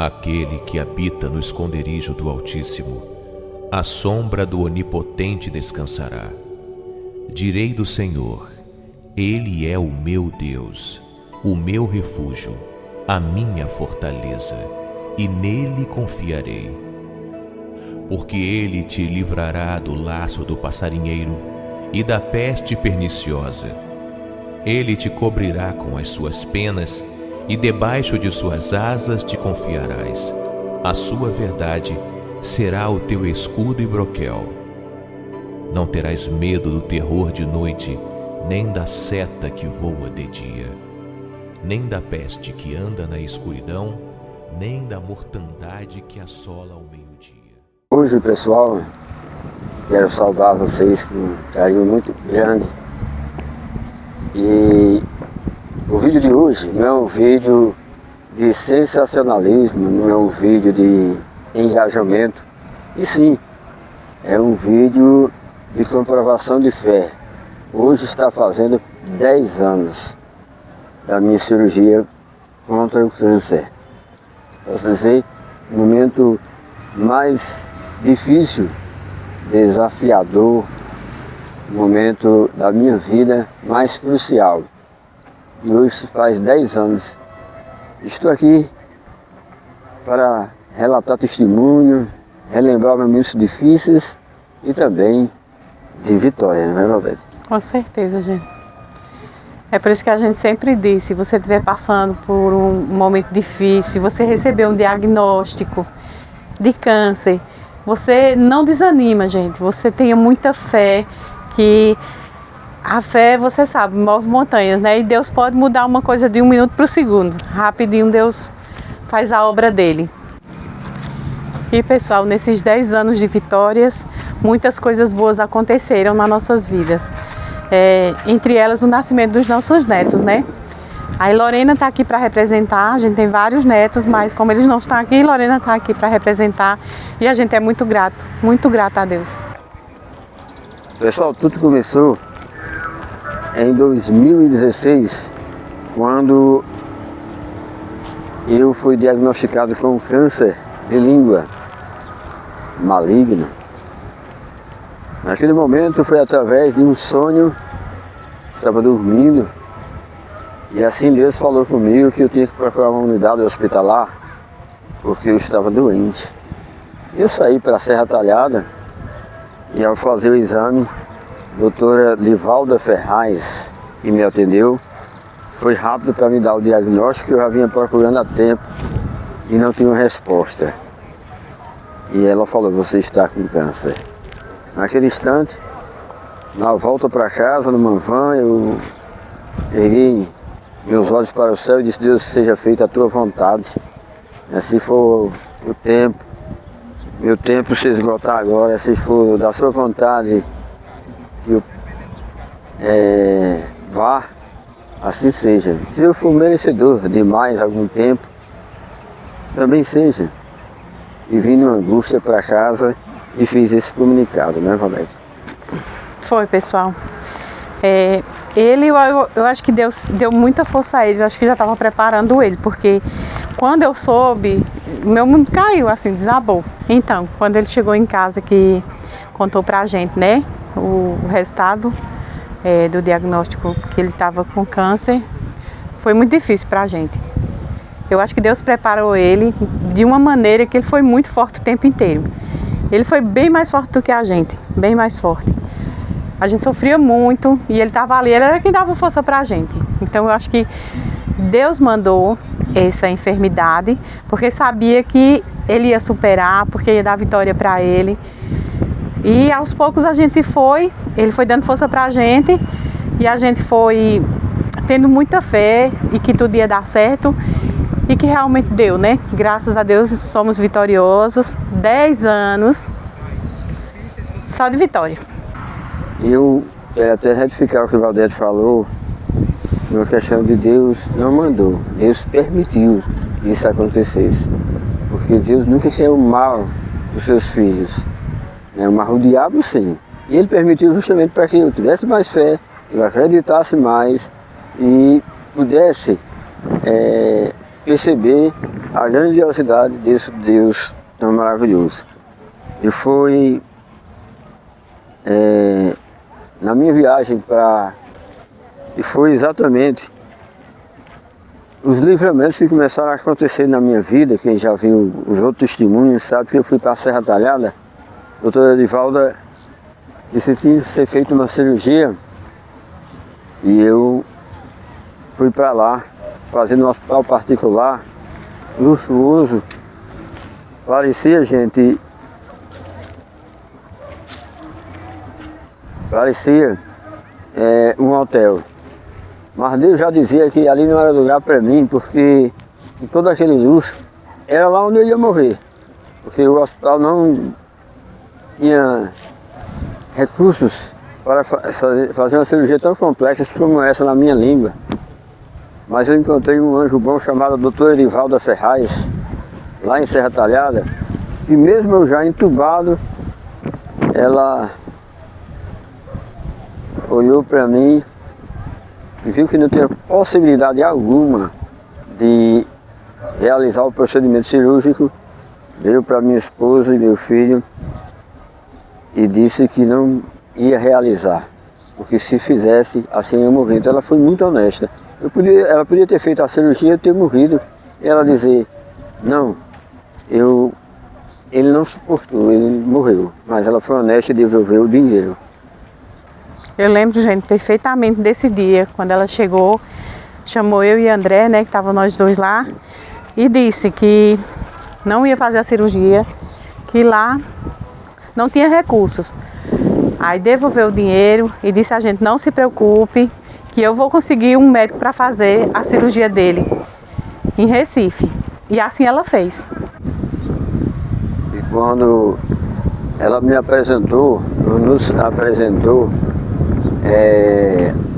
Aquele que habita no esconderijo do Altíssimo, à sombra do Onipotente descansará. Direi do Senhor: Ele é o meu Deus, o meu refúgio, a minha fortaleza, e nele confiarei. Porque ele te livrará do laço do passarinheiro e da peste perniciosa. Ele te cobrirá com as suas penas, e debaixo de suas asas te confiarás. A sua verdade será o teu escudo e broquel. Não terás medo do terror de noite, nem da seta que voa de dia, nem da peste que anda na escuridão, nem da mortandade que assola ao meio-dia. Hoje, pessoal, quero saudar vocês com um carinho muito grande. E o vídeo de hoje não é um vídeo de sensacionalismo, não é um vídeo de engajamento, e sim, é um vídeo de comprovação de fé. Hoje está fazendo 10 anos da minha cirurgia contra o câncer. Posso dizer, o momento mais difícil, desafiador, momento da minha vida mais crucial. E hoje faz 10 anos. Estou aqui para relatar testemunho, relembrar momentos difíceis e também de vitória, não é verdade? Com certeza, gente. É por isso que a gente sempre diz, se você estiver passando por um momento difícil, se você receber um diagnóstico de câncer, você não desanima, gente. Você tenha muita fé, que a fé, você sabe, move montanhas, né? E Deus pode mudar uma coisa de 1 minuto para o segundo. Rapidinho Deus faz a obra dele. E pessoal, nesses 10 anos de vitórias, muitas coisas boas aconteceram nas nossas vidas. Entre elas o nascimento dos nossos netos, né? Aí Lorena está aqui para representar, a gente tem vários netos, mas como eles não estão aqui, Lorena está aqui para representar. E a gente é muito grata a Deus. Pessoal, tudo começou em 2016, quando eu fui diagnosticado com câncer de língua maligno. Naquele momento foi através de um sonho, estava dormindo, e assim Deus falou comigo que eu tinha que procurar uma unidade hospitalar, porque eu estava doente. Eu saí para a Serra Talhada, e ao fazer o exame, a doutora Livalda Ferraz, que me atendeu, foi rápido para me dar o diagnóstico que eu já vinha procurando há tempo e não tinha resposta. E ela falou: você está com câncer. Naquele instante, na volta para casa, numa van, eu erguei meus olhos para o céu e disse: Deus, seja feita a tua vontade. Assim for o tempo, meu tempo se esgotar agora, se for da sua vontade que eu vá, assim seja. Se eu for merecedor de mais algum tempo, também seja. E vim numa angústia para casa e fiz esse comunicado, né, Valete? Foi, pessoal. Eu acho que Deus deu muita força a ele, eu acho que já estava preparando ele, porque quando eu soube, meu mundo caiu, assim, desabou. Então, quando ele chegou em casa, que contou pra gente, né, o resultado do diagnóstico que ele estava com câncer, foi muito difícil pra gente. Eu acho que Deus preparou ele de uma maneira que ele foi muito forte o tempo inteiro. Ele foi bem mais forte do que a gente, bem mais forte. A gente sofria muito e ele estava ali, ele era quem dava força pra gente. Então eu acho que Deus mandou essa enfermidade, porque sabia que ele ia superar, porque ia dar vitória para ele. E aos poucos ele foi dando força pra gente e a gente foi tendo muita fé e que tudo ia dar certo e que realmente deu, né? Graças a Deus somos vitoriosos, 10 anos só de vitória. Eu quero até retificar o que o Valdete falou, uma questão de Deus não mandou, Deus permitiu que isso acontecesse. Porque Deus nunca quer o mal dos seus filhos. O mal do diabo, sim. E ele permitiu justamente para que eu tivesse mais fé, eu acreditasse mais e pudesse perceber a grandiosidade desse Deus tão maravilhoso. E foi na minha viagem e foi exatamente os livramentos que começaram a acontecer na minha vida. Quem já viu os outros testemunhos sabe que eu fui para a Serra Talhada. A doutora Edivalda disse que tinha que ser feita uma cirurgia e eu fui para lá, fazendo um hospital particular, luxuoso. Parecia, gente, um hotel. Mas Deus já dizia que ali não era lugar para mim, porque em todo aquele luxo era lá onde eu ia morrer. Porque o hospital não tinha recursos para fazer uma cirurgia tão complexa como essa na minha língua. Mas eu encontrei um anjo bom chamado Dr. Edivalda Ferraz, lá em Serra Talhada, que mesmo eu já entubado, ela olhou para mim e viu que não tinha possibilidade alguma de realizar o procedimento cirúrgico. Veio para minha esposa e meu filho e disse que não ia realizar, porque se fizesse, assim eu morrer. Então ela foi muito honesta. Ela podia ter feito a cirurgia e ter morrido. E ela dizer, não, ele não suportou, ele morreu. Mas ela foi honesta e devolveu o dinheiro. Eu lembro, gente, perfeitamente desse dia, quando ela chegou, chamou eu e André, né, que estavam nós dois lá, e disse que não ia fazer a cirurgia, que lá não tinha recursos. Aí devolveu o dinheiro e disse a gente, não se preocupe, que eu vou conseguir um médico para fazer a cirurgia dele em Recife. E assim ela fez. E quando ela me apresentou, nos apresentou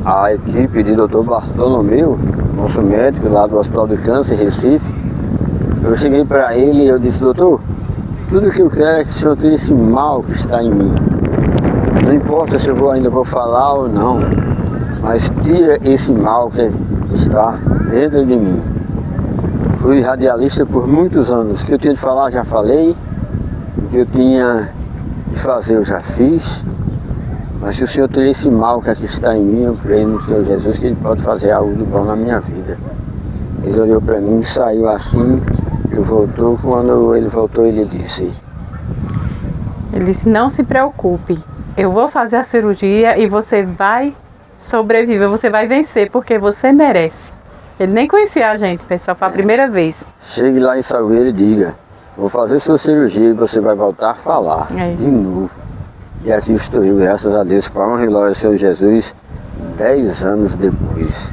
a equipe de Dr. Bartolomeu, nosso médico lá do Hospital do Câncer, Recife, eu cheguei para ele e eu disse, doutor, tudo que eu quero é que o senhor tire esse mal que está em mim. Não importa se eu ainda vou falar ou não, mas tira esse mal que está dentro de mim. Fui radialista por muitos anos, o que eu tinha de falar já falei, o que eu tinha de fazer eu já fiz, mas se o Senhor tirar esse mal que aqui está em mim, eu creio no Senhor Jesus que Ele pode fazer algo de bom na minha vida. Ele olhou para mim, saiu assim e voltou. Quando ele voltou, ele disse, não se preocupe, eu vou fazer a cirurgia e você vai sobreviver, você vai vencer, porque você merece. Ele nem conhecia a gente, pessoal, foi a primeira vez. Chegue lá em Salgueiro e diga, vou fazer sua cirurgia e você vai voltar a falar de novo. E aqui estou eu, graças a Deus, para a honra e glória do Senhor Jesus, 10 anos depois.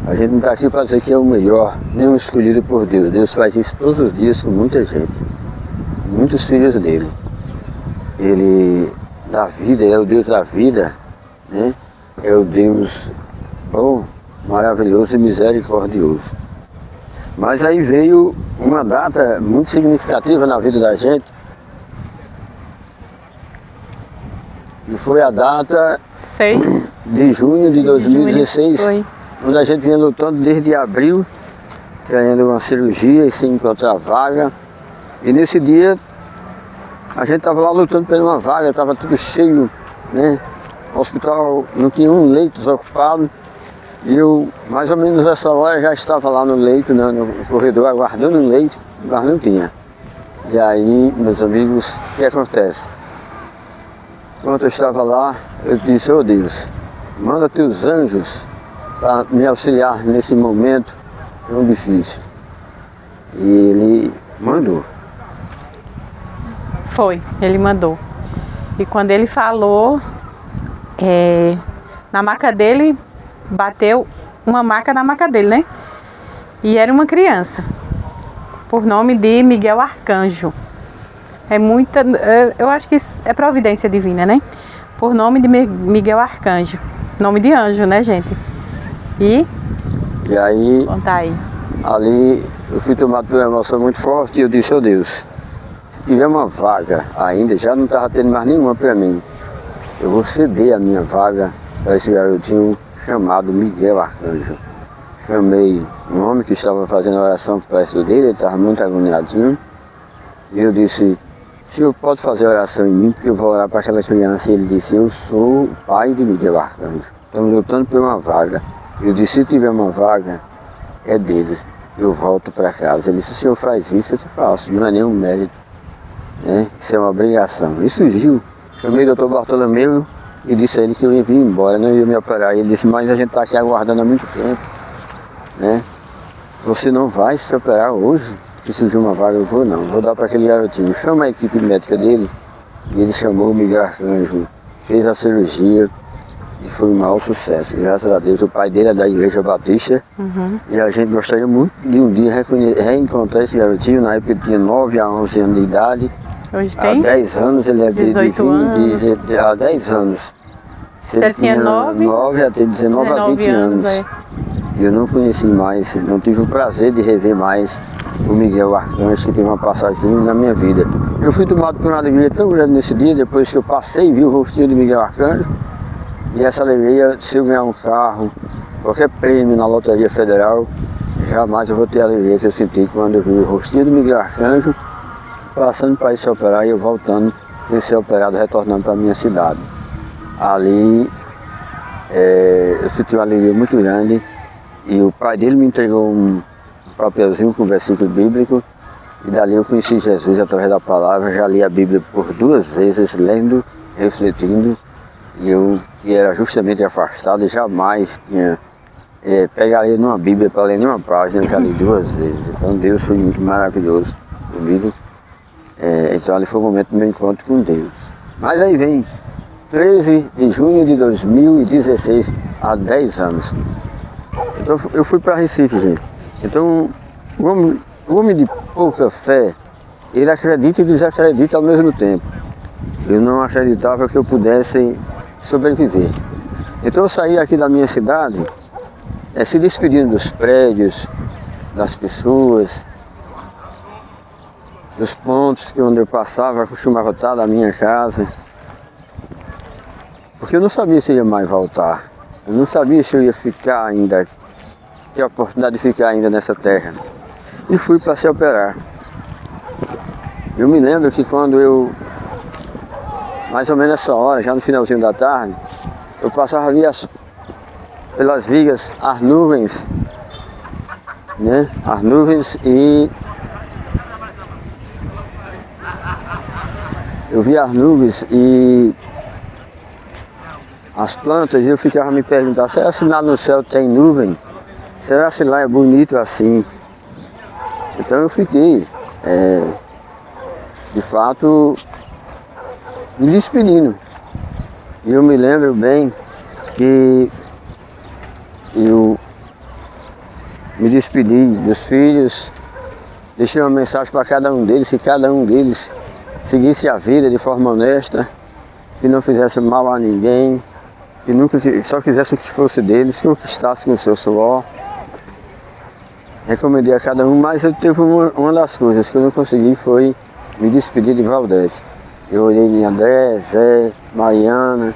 A gente não está aqui para dizer que é o melhor, nem o escolhido por Deus. Deus faz isso todos os dias com muita gente, muitos filhos dele. Ele dá vida, é o Deus da vida, né? É o Deus bom, maravilhoso e misericordioso. Mas aí veio uma data muito significativa na vida da gente, e foi a data 6 de junho de 2016, onde a gente vinha lutando desde abril, querendo uma cirurgia e sem encontrar vaga. E nesse dia, a gente estava lá lutando por uma vaga, estava tudo cheio, né? O hospital não tinha um leito desocupado. E eu, mais ou menos nessa hora, já estava lá no leito, né, no corredor, aguardando um leito, mas não tinha. E aí, meus amigos, o que acontece? Enquanto eu estava lá, eu disse, oh Deus, manda teus anjos para me auxiliar nesse momento tão difícil. E ele mandou. Foi, ele mandou. E quando ele falou, na maca dele, bateu uma maca na maca dele, né? E era uma criança, por nome de Miguel Arcanjo. Eu acho que isso é providência divina, né? Por nome de Miguel Arcanjo. Nome de anjo, né, gente? E aí, conta aí. Ali eu fui tomado por uma emoção muito forte e eu disse, oh Deus, se tiver uma vaga ainda, já não estava tendo mais nenhuma para mim, eu vou ceder a minha vaga para esse garotinho chamado Miguel Arcanjo. chamei um homem que estava fazendo oração perto dele, ele estava muito agoniadinho. E eu disse, o senhor pode fazer oração em mim, porque eu vou orar para aquela criança. E ele disse, eu sou o pai de Miguel Arcanjo. Estamos lutando por uma vaga. Eu disse, se tiver uma vaga, é dele. Eu volto para casa. Ele disse, o senhor faz isso, eu te faço. Não é nenhum mérito, né? Isso é uma obrigação. E surgiu. Chamei o Dr. Bartolomeu e disse a ele que eu ia vir embora, não ia me operar. E ele disse, mas a gente está aqui aguardando há muito tempo, né? Você não vai se operar hoje? Se surgir uma vaga, eu vou não. Vou dar para aquele garotinho. Chama a equipe médica dele. E ele chamou o Miguel Arcanjo. Fez a cirurgia e foi um maior sucesso. Graças a Deus. O pai dele é da Igreja Batista. E a gente gostaria muito de um dia reencontrar esse garotinho. Na época ele tinha 9 a 11 anos de idade. Hoje tem? Há 10 anos ele é 18 anos. Há 10 anos. Se ele tinha 9 até 19 a 20 anos. É. Eu não conheci mais, não tive o prazer de rever mais o Miguel Arcanjo, que teve uma passagem linda na minha vida. Eu fui tomado por uma alegria tão grande nesse dia, depois que eu passei e vi o rostinho de Miguel Arcanjo. E essa alegria, se eu ganhar um carro, qualquer prêmio na Loteria Federal, jamais eu vou ter a alegria que eu senti quando eu vi o rostinho do Miguel Arcanjo, passando para ir se operar e eu voltando, sem ser operado, retornando para a minha cidade. Ali eu senti uma alegria muito grande e o pai dele me entregou um papelzinho com um versículo bíblico e dali eu conheci Jesus através da palavra. Já li a Bíblia por 2 vezes, lendo, refletindo, e eu, que era justamente afastado, jamais tinha pegaria numa Bíblia para ler nenhuma página, eu já li 2 vezes. Então Deus foi muito maravilhoso comigo. Então ali foi o momento do meu encontro com Deus. Mas aí vem 13 de junho de 2016, há 10 anos. Então eu fui para Recife, gente. Então o homem de pouca fé, ele acredita e desacredita ao mesmo tempo. Eu não acreditava que eu pudesse sobreviver. Então eu saí aqui da minha cidade, se despedindo dos prédios, das pessoas, dos pontos que onde eu passava, costumava estar da minha casa. Porque eu não sabia se eu ia mais voltar. Eu não sabia se eu ia ficar ainda, ter a oportunidade de ficar ainda nessa terra. E fui para se operar. Eu me lembro que quando eu, mais ou menos nessa hora, já no finalzinho da tarde, eu passava ali pelas vigas, as nuvens, né? As nuvens, e eu via as nuvens e as plantas, e eu ficava me perguntando, será se lá no céu tem nuvem? Será se lá é bonito assim? Então eu fiquei, de fato, me despedindo. E eu me lembro bem que eu me despedi dos filhos, deixei uma mensagem para cada um deles, que cada um deles seguisse a vida de forma honesta, que não fizesse mal a ninguém, que nunca só fizesse o que fosse deles, que conquistasse com o seu suor. Recomendei a cada um, mas eu teve uma das coisas que eu não consegui, foi me despedir de Valdete. Eu olhei em André, Zé, Mariana,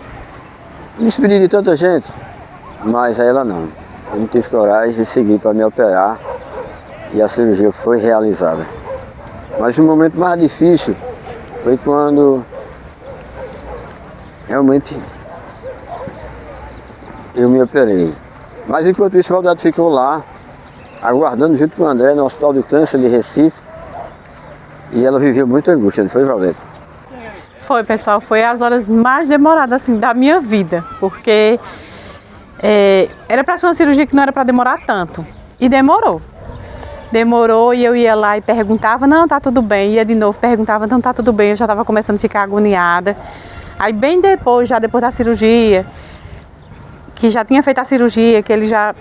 me despedi de tanta gente, mas a ela não. Eu não tive coragem de seguir para me operar e a cirurgia foi realizada. Mas o momento mais difícil foi quando realmente eu me operei. Mas enquanto isso, Valdete ficou lá, aguardando junto com o André no Hospital do Câncer de Recife. E ela viveu muita angústia, não foi, Valdete? Foi, pessoal, foi as horas mais demoradas assim, da minha vida, porque era para ser uma cirurgia que não era para demorar tanto. E demorou. Demorou e eu ia lá e perguntava, não, tá tudo bem. Ia de novo, perguntava, não, tá tudo bem. Eu já estava começando a ficar agoniada. Aí bem depois, já depois da cirurgia, que já tinha feito a cirurgia, que ele já...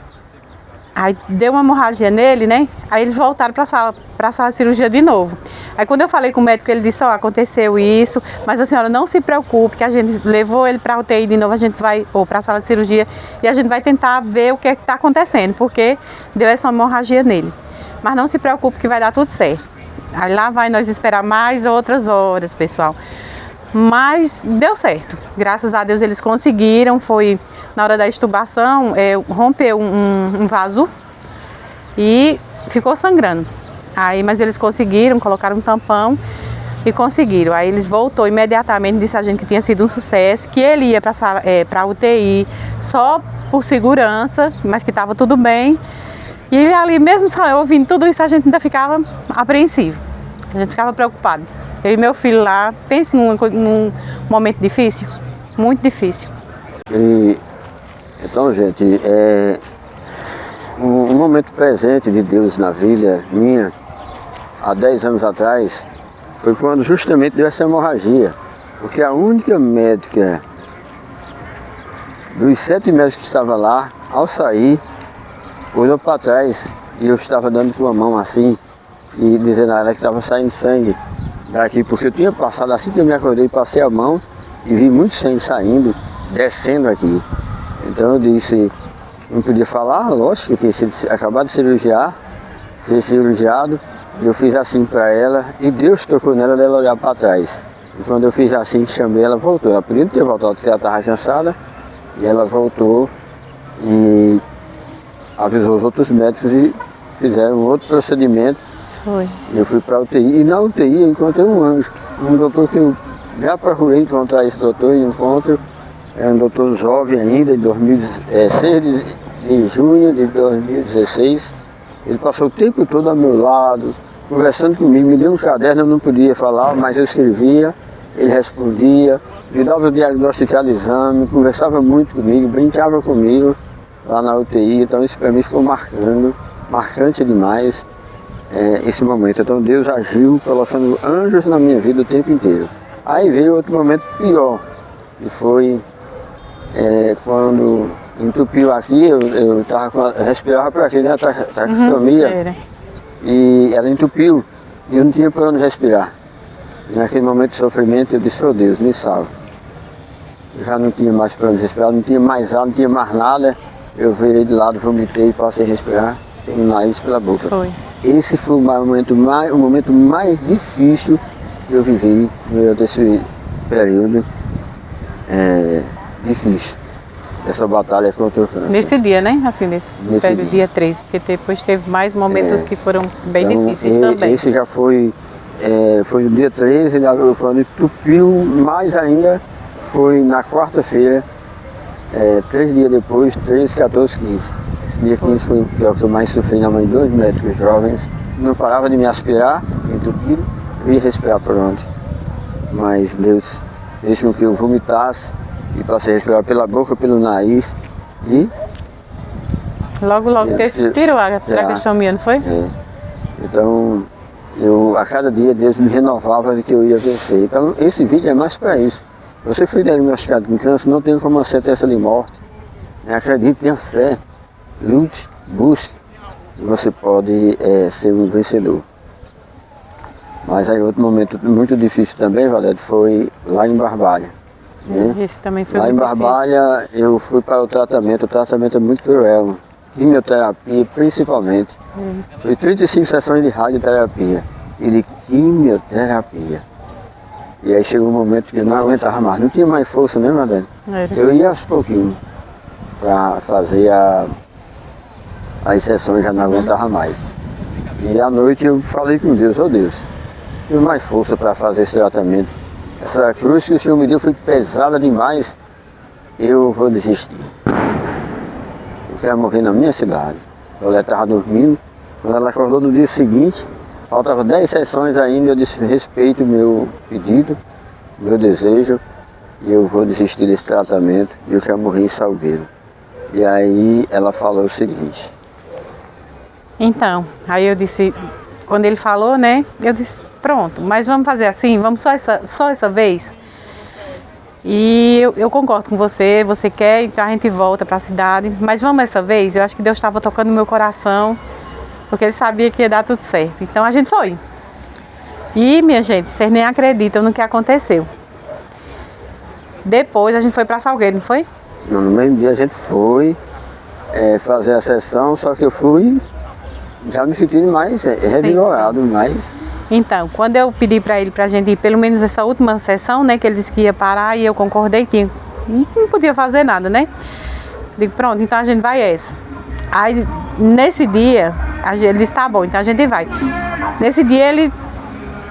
Aí deu uma hemorragia nele, né? Aí eles voltaram para a sala de cirurgia de novo. Aí quando eu falei com o médico, ele disse, aconteceu isso, mas a senhora não se preocupe, que a gente levou ele para a UTI de novo, a gente vai, ou para a sala de cirurgia, e a gente vai tentar ver o que é que está acontecendo, porque deu essa hemorragia nele. Mas não se preocupe que vai dar tudo certo. Aí lá vai nós esperar mais outras horas, pessoal. Mas deu certo. Graças a Deus eles conseguiram. Foi na hora da extubação, rompeu um vaso e ficou sangrando. Aí, mas eles conseguiram, colocaram um tampão e conseguiram. Aí eles voltou imediatamente, disse a gente que tinha sido um sucesso, que ele ia para a UTI só por segurança, mas que estava tudo bem. E ali, mesmo ouvindo tudo isso, a gente ainda ficava apreensivo, a gente ficava preocupado. Eu e meu filho lá, pense num momento difícil, muito difícil. Então, gente, um momento presente de Deus na vida minha, há 10 anos atrás, foi quando justamente deu essa hemorragia. Porque a única médica dos 7 médicos que estavam lá, ao sair, olhou para trás e eu estava dando com a mão assim e dizendo a ela que estava saindo sangue daqui, porque eu tinha passado, assim que eu me acordei, passei a mão e vi muito sangue saindo, descendo aqui. Então eu disse, não podia falar, lógico que tinha sido acabado de ser cirurgiado, eu fiz assim para ela e Deus tocou nela dela olhar para trás. E quando eu fiz assim, que chamei, ela voltou. Ela podia ter voltado porque ela estava cansada e ela voltou e avisou os outros médicos e fizeram outro procedimento. Foi. Eu fui para a UTI e na UTI eu encontrei um anjo, um doutor que eu já procurei encontrar esse doutor e encontro. É um doutor jovem ainda, de 6 de junho de 2016. Ele passou o tempo todo ao meu lado, conversando comigo, me deu um caderno, eu não podia falar, mas eu escrevia, ele respondia, me dava o diagnóstico de exame, conversava muito comigo, brincava comigo lá na UTI, então isso para mim ficou marcante demais esse momento. Então Deus agiu colocando anjos na minha vida o tempo inteiro. Aí veio outro momento pior, que foi quando entupiu aqui, eu respirava por aqui, né, taxonomia, e ela entupiu e eu não tinha para onde respirar. E naquele momento de sofrimento eu disse, oh Deus, me salve. Eu já não tinha mais para onde respirar, não tinha mais ar, não tinha mais nada. Eu virei de lado, vomitei e passei a respirar pelo nariz, pela boca. Foi. Esse foi o momento mais difícil que eu vivi durante esse período difícil. Essa batalha contra o câncer. Nesse dia, né? Assim, nesse período, dia 3, porque depois teve mais momentos que foram bem difíceis também. Esse já foi no dia 13, quando entupiu mais ainda, foi na quarta-feira, 3 dias depois, 13, 14, 15. Esse dia 15 foi o que eu mais sofri na mãe de 2 médicos jovens. Não parava de me aspirar, entupido, eu ia respirar por onde. Mas Deus fez com que eu vomitasse e passei a respirar pela boca, pelo nariz e... Logo tirou a traqueostomia, não foi? Então, a cada dia Deus me renovava de que eu ia vencer. Então, esse vídeo é mais para isso. Você foi diagnosticado com câncer, não tem como você ter essa de morte. Acredite, tenha fé, lute, busque, e você pode ser um vencedor. Mas aí outro momento muito difícil também, Valete, foi lá em Barbalha. Esse também foi lá muito em Barbalha difícil. Eu fui para o tratamento é muito cruel, quimioterapia principalmente. Foi 35 sessões de radioterapia e de quimioterapia. E aí chegou um momento que eu não aguentava mais, não tinha mais força, né, Madalena? Eu ia aos pouquinhos para fazer as sessões, já não aguentava mais. E à noite eu falei com Deus, oh Deus, tenho mais força para fazer esse tratamento. Essa cruz que o Senhor me deu foi pesada demais, eu vou desistir. Eu quero morrer na minha cidade. Ela estava dormindo, quando ela acordou no dia seguinte, faltavam 10 sessões ainda, eu disse, respeito o meu pedido, meu desejo, e eu vou desistir desse tratamento, e eu quero morrer em Salgueiro. E aí ela falou o seguinte. Então, aí eu disse, quando ele falou, né, eu disse, pronto, mas vamos fazer assim, vamos só essa vez? E eu concordo com você, você quer, então a gente volta para a cidade, mas vamos essa vez? Eu acho que Deus estava tocando no meu coração, porque Ele sabia que ia dar tudo certo. Então a gente foi. E, minha gente, vocês nem acreditam no que aconteceu. Depois a gente foi para Salgueiro, não foi? No mesmo dia a gente foi fazer a sessão, só que eu fui já me sentindo mais revigorado, mais... Então, quando eu pedi para ele, para a gente ir pelo menos essa última sessão, né, que ele disse que ia parar, e eu concordei que não podia fazer nada, né? Digo, pronto, então a gente vai essa. Aí, nesse dia, Ele disse, tá bom, então a gente vai. Nesse dia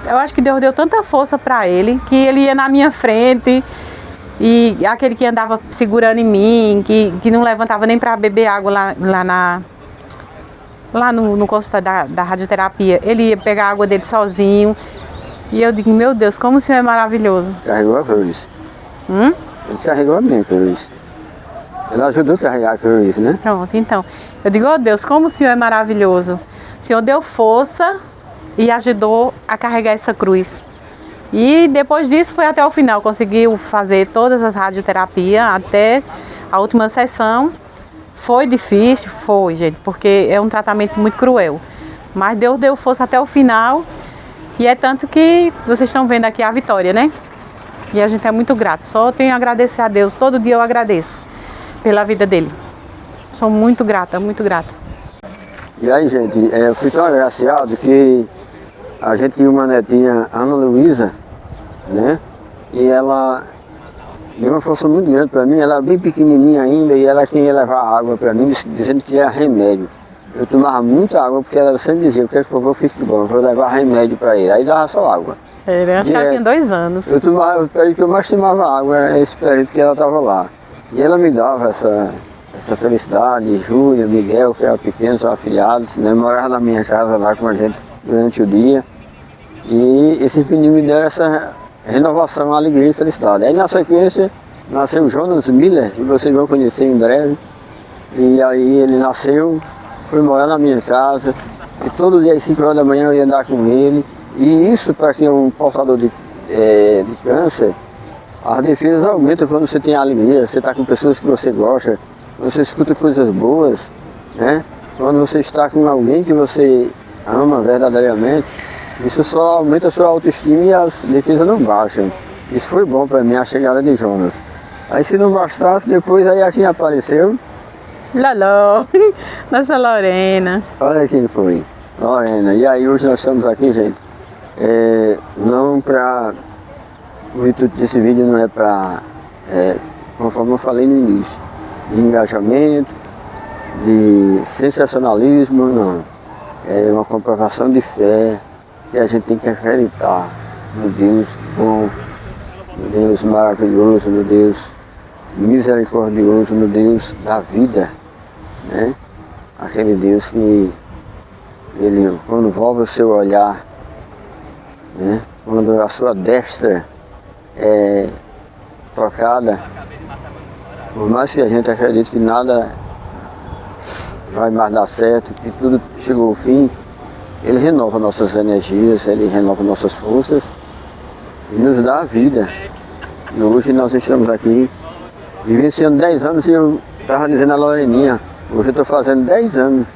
eu acho que Deus deu tanta força para ele, que ele ia na minha frente, e aquele que andava segurando em mim, que não levantava nem para beber água lá no consultório da radioterapia, ele ia pegar a água dele sozinho. E eu digo, meu Deus, como o Senhor é maravilhoso. Carregou a cruz. Ele carregou a minha cruz. Ele ajudou a carregar a cruz, né? Pronto, então. Eu digo, oh Deus, como o Senhor é maravilhoso. O Senhor deu força e ajudou a carregar essa cruz. E depois disso foi até o final. Conseguiu fazer todas as radioterapias até a última sessão. Foi difícil, foi, gente, porque é um tratamento muito cruel. Mas Deus deu força até o final. E é tanto que vocês estão vendo aqui a vitória, né? E a gente é muito grato. Só tenho a agradecer a Deus. Todo dia eu agradeço pela vida dele. Sou muito grata, muito grata. E aí, gente, eu fui tão agraciado que a gente tinha uma netinha, Ana Luísa, né? E ela deu uma força muito grande para mim. Ela era bem pequenininha ainda e ela queria levar água para mim, dizendo que era remédio. Eu tomava muita água porque ela sempre dizia, eu quero que por favor fique bom, eu vou levar remédio para ele. Aí dava só água. Acho que ela tinha 2 anos. O período que eu mais tomava água era esse período que ela estava lá. E ela me dava essa felicidade. Júlia, Miguel, que eram pequenos, são afilhados, né? Moravam na minha casa lá com a gente durante o dia. E esse menino me deu essa renovação, alegria e felicidade. Aí na sequência nasceu Jonas Miller, que vocês vão conhecer em breve. E aí ele nasceu, foi morar na minha casa. E todo dia às 5 horas da manhã eu ia andar com ele. E isso, para quem é um portador de câncer, as defesas aumentam quando você tem alegria, você está com pessoas que você gosta, quando você escuta coisas boas, né? Quando você está com alguém que você ama verdadeiramente, isso só aumenta a sua autoestima e as defesas não baixam. Isso foi bom para mim, a chegada de Jonas. Aí se não bastasse, depois aí quem apareceu? Loló, nossa Lorena. Olha quem foi, Lorena. E aí hoje nós estamos aqui, gente. Não para... O intuito desse vídeo não é para, conforme eu falei no início, de engajamento, de sensacionalismo, não. É uma comprovação de fé que a gente tem que acreditar no Deus bom, no Deus maravilhoso, no Deus misericordioso, no Deus da vida, né? Aquele Deus que ele, quando volve o seu olhar, né? Quando a sua destra é tocada, por mais que a gente acredite que nada vai mais dar certo, que tudo chegou ao fim, ele renova nossas energias, ele renova nossas forças e nos dá a vida. E hoje nós estamos aqui vivenciando 10 anos e eu estava dizendo a Loreninha, hoje eu estou fazendo 10 anos.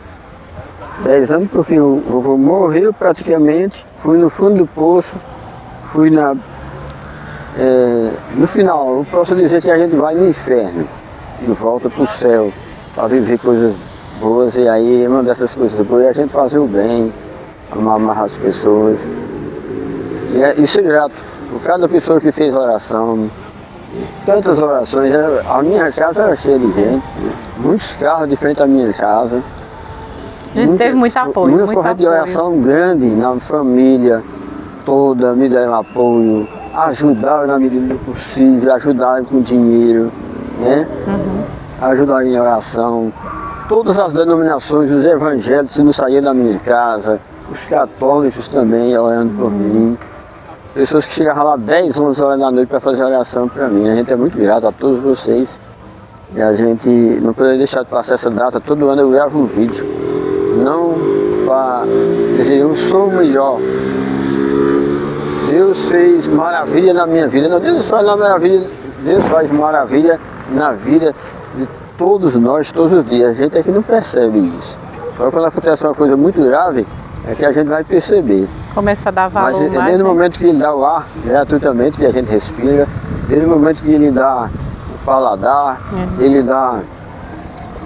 10 anos porque o vovô morreu praticamente, fui no fundo do poço, fui no final, eu posso dizer que a gente vai no inferno e volta para o céu para viver coisas boas. E aí uma dessas coisas boas é a gente fazer o bem, amar as pessoas. E ser grato por cada pessoa que fez oração, tantas orações. A minha casa era cheia de gente, muitos carros de frente à minha casa. A gente teve muito apoio. Muita corrente de oração grande na família toda, me deram apoio, ajudaram na medida do possível, ajudaram com dinheiro, né? Ajudaram em oração. Todas as denominações, os evangélicos não saíam da minha casa, os católicos também orando por mim. Pessoas que chegavam lá 10, 11 horas da noite para fazer oração para mim. A gente é muito grato a todos vocês. E a gente não poderia deixar de passar essa data. Todo ano eu gravo um vídeo. Não para dizer eu sou o melhor. Deus fez maravilha na minha vida. Não, Deus faz maravilha, Deus faz maravilha na vida de todos nós, todos os dias. A gente é que não percebe isso. Só quando acontece uma coisa muito grave, é que a gente vai perceber. Começa a dar valor. Mas desde o momento que ele dá o ar gratuitamente, que a gente respira, desde o momento que ele dá o paladar, ele dá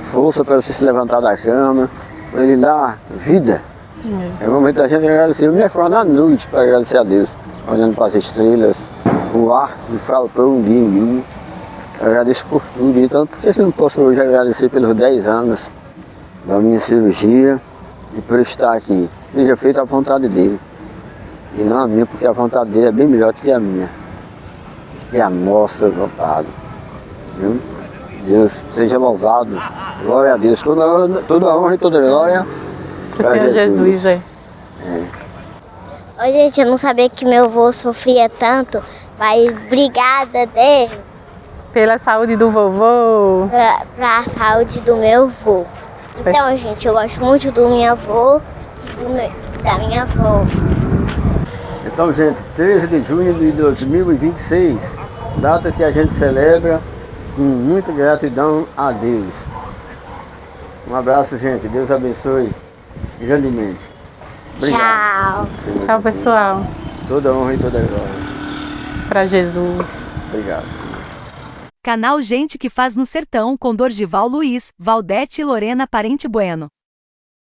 força para você se levantar da cama, ele dá vida. É o momento da gente agradecer. Eu me acordo à noite para agradecer a Deus, olhando para as estrelas, o ar que faltou um dia em mim. Eu agradeço por tudo. Então, por que eu não posso hoje agradecer pelos 10 anos da minha cirurgia, e por eu estar aqui. Seja feita a vontade dele e não a minha, porque a vontade dele é bem melhor do que a minha, que a nossa vontade. Viu? Deus seja louvado. Glória a Deus. Toda honra e toda glória Para o Senhor Jesus. Oi, gente, eu não sabia que meu avô sofria tanto, mas obrigada, Deus, Pela saúde do vovô. pra saúde do meu avô. Então, gente, eu gosto muito do meu avô e da minha avó. Então, gente, 13 de junho de 2026, data que a gente celebra com muita gratidão a Deus. Um abraço, gente. Deus abençoe grandemente. Tchau. Senhor. Tchau, pessoal. Toda honra e toda glória. Para Jesus. Obrigado. Canal Gente que Faz no Sertão com Dorgival Luiz, Valdete e Lorena Parente Bueno.